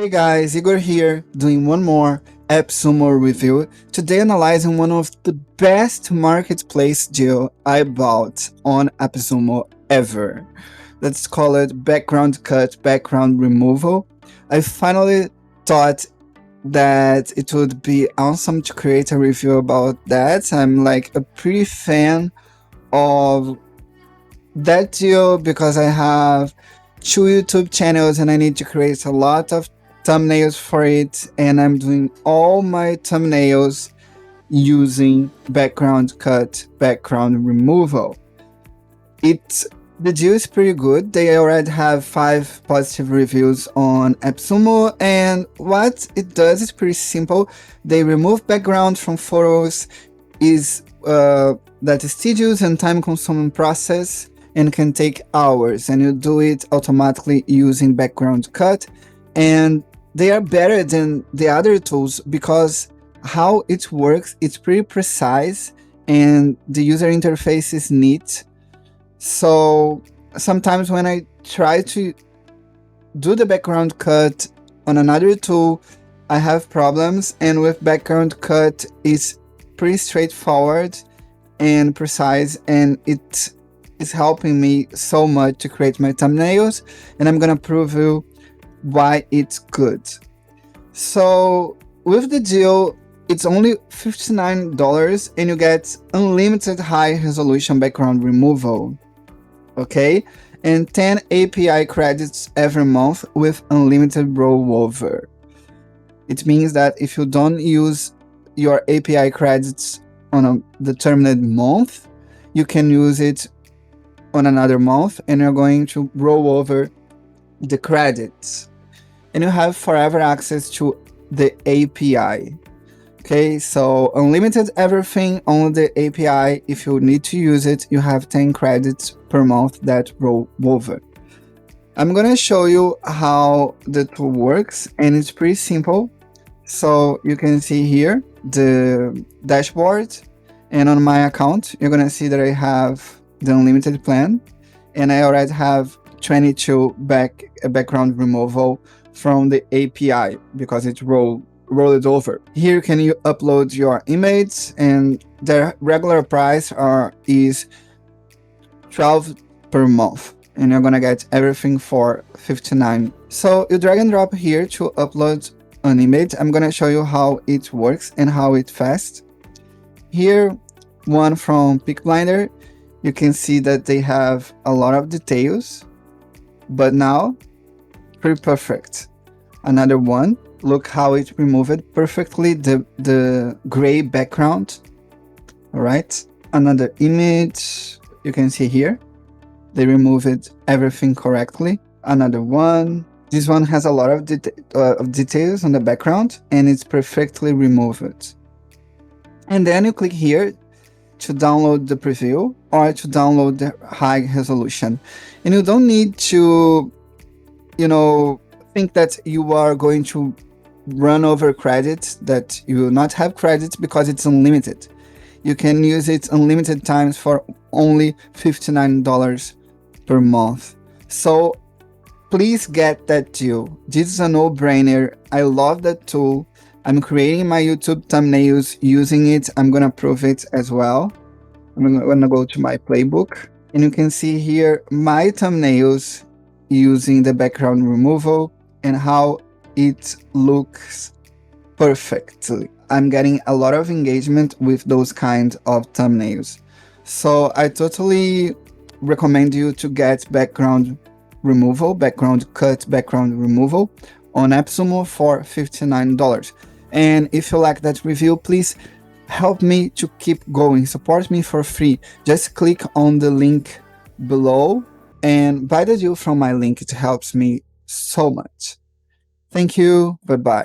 Hey guys, Igor here, doing one more AppSumo review. Today analyzing one of the best marketplace deal I bought on AppSumo ever. Let's call it BackgroundCut background removal. I finally thought that it would be awesome to create a review about that. I'm like a pretty fan of that deal because I have two YouTube channels and I need to create a lot of thumbnails for it, and I'm doing all my thumbnails using BackgroundCut background removal. The deal is pretty good. They already have 5 positive reviews on AppSumo, and what it does is pretty simple. They remove background from photos, that is tedious and time-consuming process and can take hours, and you do it automatically using BackgroundCut. And they are better than the other tools because how it works, it's pretty precise and the user interface is neat. So sometimes when I try to do the BackgroundCut on another tool, I have problems, and with BackgroundCut it's pretty straightforward and precise, and it is helping me so much to create my thumbnails, and I'm gonna prove you why it's good. So with the deal, it's only $59 and you get unlimited high resolution background removal, okay, and 10 API credits every month with unlimited rollover. It means that if you don't use your API credits on a determined month, you can use it on another month and you're going to roll over the credits, and you have forever access to the API. Okay, so unlimited everything on the API. If you need to use it, you have 10 credits per month that roll over. I'm gonna show you how the tool works, and it's pretty simple. So you can see here the dashboard, and on my account you're gonna see that I have the unlimited plan, and I already have 22 background removal from the API because it's rolled over. Here can you upload your image, and the regular price is $12 per month, and you're gonna get everything for $59. So you drag and drop here to upload an image. I'm gonna show you how it works and how it's fast. Here, one from PickBlinder, you can see that they have a lot of details, but now pretty perfect. Another one, look how it removed perfectly the gray background. All right, another image, you can see here they removed everything correctly. Another one, this one has a lot of details on the background and it's perfectly removed. And then you click here to download the preview or to download the high resolution, and you don't need to think that you are going to run over credits, that you will not have credits because it's unlimited. You can use it unlimited times for only $59 per month. So please get that deal. This is a no-brainer. I love that tool. I'm creating my YouTube thumbnails using it. I'm gonna prove it as well. I'm gonna go to my playbook, and you can see here my thumbnails using the background removal and how it looks perfectly. I'm getting a lot of engagement with those kinds of thumbnails. So I totally recommend you to get background cut background removal on AppSumo for $59. And if you like that review, please help me to keep going, support me for free. Just click on the link below and buy the deal from my link. It helps me so much. Thank you. Bye-bye.